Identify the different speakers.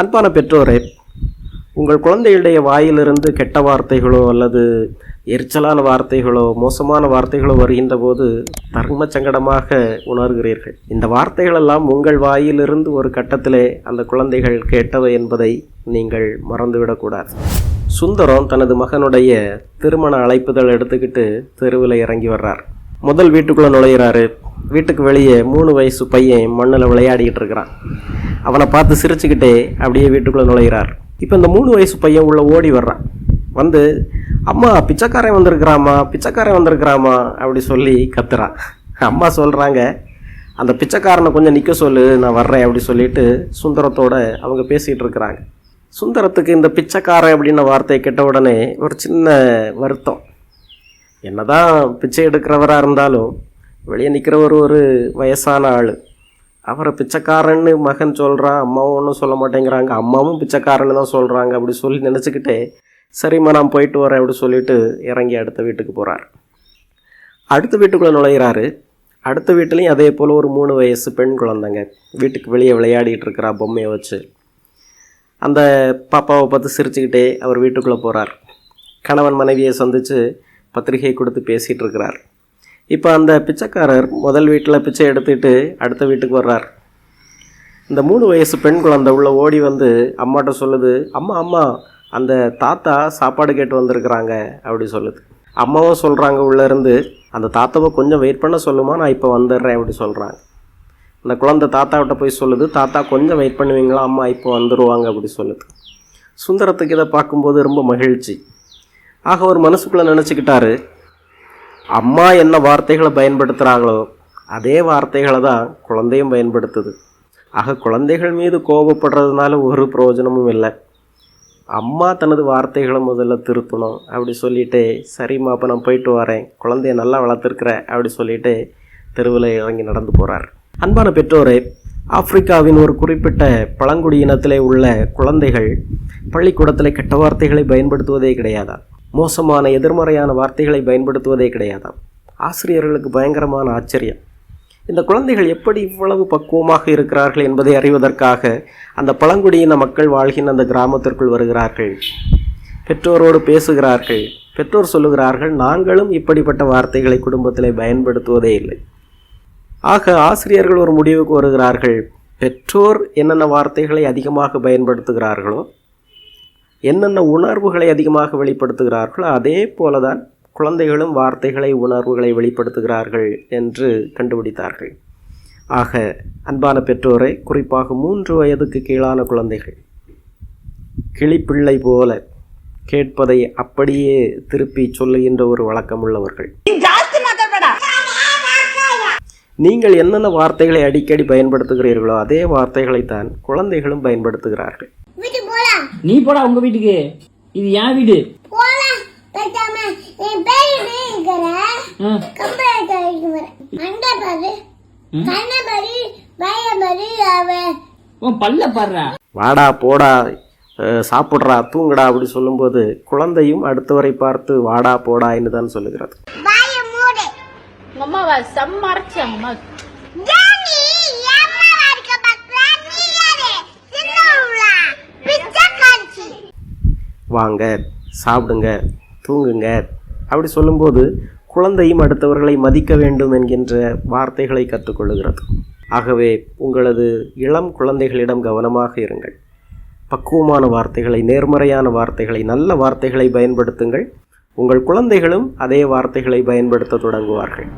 Speaker 1: அன்பான பெற்றோரே, உங்கள் குழந்தைகளுடைய வாயிலிருந்து கெட்ட வார்த்தைகளோ அல்லது எரிச்சலான வார்த்தைகளோ மோசமான வார்த்தைகளோ வருகின்ற போது தர்ம சங்கடமாக உணர்கிறீர்கள். இந்த வார்த்தைகளெல்லாம் உங்கள் வாயிலிருந்து ஒரு கட்டத்திலே அந்த குழந்தைகள் கேட்டவை என்பதை நீங்கள் மறந்துவிடக்கூடாது. சுந்தரம் தனது மகனுடைய திருமண அழைப்புதல் எடுத்துக்கிட்டு தெருவில் இறங்கி வர்றார். முதல் வீட்டுக்குள்ளே நுழையிறாரு. வீட்டுக்கு வெளியே 3 வயசு பையன் மண்ணில் விளையாடிக்கிட்டு இருக்கிறான். அவனை பார்த்து சிரிச்சுக்கிட்டே அப்படியே வீட்டுக்குள்ளே நுழையிறார். இப்போ இந்த 3 வயசு பையன் உள்ளே ஓடி வர்றான். வந்து, அம்மா பிச்சைக்காரன் வந்திருக்கிறாமா அப்படி சொல்லி கத்துறான். அம்மா சொல்கிறாங்க, அந்த பிச்சைக்காரனை கொஞ்சம் நிற்க சொல்லு, நான் வர்றேன் அப்படி சொல்லிட்டு சுந்தரத்தோட அவங்க பேசிகிட்டு இருக்கிறாங்க. சுந்தரத்துக்கு இந்த பிச்சைக்காரன் அப்படின்ன வார்த்தையை கேட்ட உடனே ஒரு சின்ன வருத்தம். என்னதான் பிச்சை எடுக்கிறவராக இருந்தாலும் வெளியே நிற்கிறவர் ஒரு வயசான ஆள். அவரை பிச்சைக்காரன்னு மகன் சொல்கிறான், அம்மாவும் ஒன்றும் சொல்ல மாட்டேங்கிறாங்க, அம்மாவும் பிச்சைக்காரன்னு தான் சொல்கிறாங்க. அப்படி சொல்லி நினச்சிக்கிட்டே, சரிம்மா நான் போயிட்டு வரேன் அப்படி சொல்லிட்டு இறங்கி அடுத்த வீட்டுக்கு போகிறார். அடுத்த வீட்டுக்குள்ளே நுழையிறாரு. அடுத்த வீட்டிலையும் அதே போல் ஒரு 3 வயசு பெண் குழந்தைங்க வீட்டுக்கு வெளியே விளையாடிட்டு இருக்கிறா பொம்மையை வச்சு. அந்த பாப்பாவை பார்த்து சிரிச்சுக்கிட்டே அவர் வீட்டுக்குள்ளே போகிறார். கணவன் மனைவியை சந்தித்து பத்திரிகை கொடுத்து பேசிகிட்டு இருக்கிறார். இப்போ அந்த பிச்சைக்காரர் முதல் வீட்டில் பிச்சை எடுத்துகிட்டு அடுத்த வீட்டுக்கு வர்றார். இந்த 3 வயசு பெண் குழந்தை உள்ள ஓடி வந்து அம்மாட்ட சொல்லுது, அம்மா அந்த தாத்தா சாப்பாடு கேட்டு வந்திருக்கிறாங்க அப்படி சொல்லுது. அம்மாவும் சொல்கிறாங்க உள்ளேருந்து, அந்த தாத்தாவை கொஞ்சம் வெயிட் பண்ண சொல்லுமா, நான் இப்போ வந்துடுறேன் அப்படி சொல்கிறாங்க. அந்த குழந்தை தாத்தாவிட்ட போய் சொல்லுது, தாத்தா கொஞ்சம் வெயிட் பண்ணுவீங்களா, அம்மா இப்போ வந்துடுவாங்க அப்படி சொல்லுது. சுந்தரத்துக்கு இதை பார்க்கும்போது ரொம்ப மகிழ்ச்சி. ஆக ஒரு மனசுக்குள்ளே நினச்சிக்கிட்டாரு, அம்மா என்ன வார்த்தைகளை பயன்படுத்துகிறாங்களோ அதே வார்த்தைகளை தான் குழந்தையும் பயன்படுத்துது. ஆக குழந்தைகள் மீது கோபப்படுறதுனால ஒரு பிரயோஜனமும் இல்லை. அம்மா தனது வார்த்தைகளை முதல்ல திருத்தணும் அப்படி சொல்லிட்டு, சரிம்மா அப்போ நான் போயிட்டு வரேன், குழந்தைய நல்லா வளர்த்துருக்குற அப்படி சொல்லிட்டு தெருவில் இறங்கி நடந்து போகிறார். அன்பான பெற்றோரே, ஆப்பிரிக்காவின் ஒரு குறிப்பிட்ட பழங்குடியினத்திலே உள்ள குழந்தைகள் பள்ளிக்கூடத்தில் கெட்ட வார்த்தைகளை பயன்படுத்துவதே கிடையாதா, மோசமான எதிர்மறையான வார்த்தைகளை பயன்படுத்துவதே கிடையாதாம். ஆசிரியர்களுக்கு பயங்கரமான ஆச்சரியம். இந்த குழந்தைகள் எப்படி இவ்வளவு பக்குவமாக இருக்கிறார்கள் என்பதை அறிவதற்காக அந்த பழங்குடியின மக்கள் வாழ்கின்ற அந்த கிராமத்திற்குள் வருகிறார்கள். பெற்றோரோடு பேசுகிறார்கள். பெற்றோர் சொல்லுகிறார்கள், நாங்களும் இப்படிப்பட்ட வார்த்தைகளை குடும்பத்தில் பயன்படுத்துவதே இல்லை. ஆக ஆசிரியர்கள் ஒரு முடிவுக்கு வருகிறார்கள், பெற்றோர் என்னென்ன வார்த்தைகளை அதிகமாக பயன்படுத்துகிறார்களோ, என்னென்ன உணர்வுகளை அதிகமாக வெளிப்படுத்துகிறார்களோ அதே போல தான் குழந்தைகளும் வார்த்தைகளை உணர்வுகளை வெளிப்படுத்துகிறார்கள் என்று கண்டுபிடித்தார்கள். ஆக அன்பான பெற்றோரை, குறிப்பாக 3 வயதுக்கு கீழான குழந்தைகள் கிளிப்பிள்ளை போல கேட்பதை அப்படியே திருப்பி சொல்லுகின்ற ஒரு வழக்கம் உள்ளவர்கள். நீங்கள் என்னென்ன வார்த்தைகளை அடிக்கடி பயன்படுத்துகிறீர்களோ அதே வார்த்தைகளைத்தான் குழந்தைகளும் பயன்படுத்துகிறார்கள்.
Speaker 2: நீ போடா உங்க வீட்டுக்கு, இது என் வீடு. பல்ல பாடுறா,
Speaker 1: வாடா போடா சாப்பிட்றா தூங்குடா அப்படி சொல்லும்போது குழந்தையும் அடுத்தவரை பார்த்து வாடா போடா என்று தான் சொல்லுகிறது. வாங்க சாப்பிடுங்க தூங்குங்க அப்படி சொல்லும்போது குழந்தையும் அடுத்தவர்களை மதிக்க வேண்டும் என்கின்ற வார்த்தைகளை கற்றுக்கொள்ளுகிறது. ஆகவே உங்களது இளம் குழந்தைகளிடம் கவனமாக இருங்கள். பக்குவமான வார்த்தைகளை, நேர்மறையான வார்த்தைகளை, நல்ல வார்த்தைகளை பயன்படுத்துங்கள். உங்கள் குழந்தைகளும் அதே வார்த்தைகளை பயன்படுத்த தொடங்குவார்கள்.